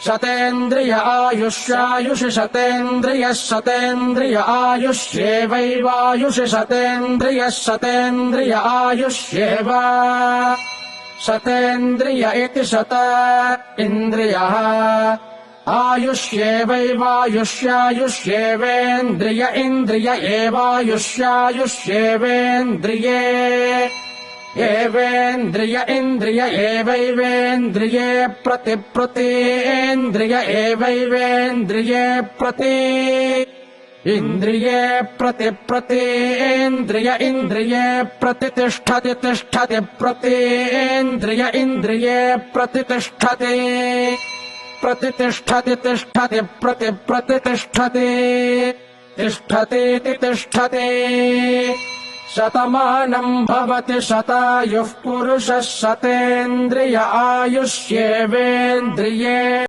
शतेन्द्रिय आयुष्यायुषि शतेन्द्रियः शतेन्द्रिय आयुष्येवैवायुषि शतेन्द्रियः शतेन्द्रिय आयुष्येव शतेन्द्रिय इति शत इन्द्रियः आयुष्येवैवायुष्यायुष्येवेन्द्रिय इन्द्रिय एवायुष्यायुष्येवेन्द्रिये एवेन्द्रिय इन्द्रिय एवैवेन्द्रिये प्रतिप्रतीन्द्रिय एवैवेन्द्रिये प्रति इन्द्रिये प्रतिप्रतीन्द्रिय इन्द्रिये प्रतितिष्ठति तिष्ठति प्रतीन्द्रिय इन्द्रिये प्रतितिष्ठति प्रतितिष्ठति तिष्ठति प्रतिप्रतितिष्ठति तिष्ठतीति तिष्ठति शतमानम् भवति शतायुः पुरुषः शतेन्द्रिय आयुष्येवेन्द्रिये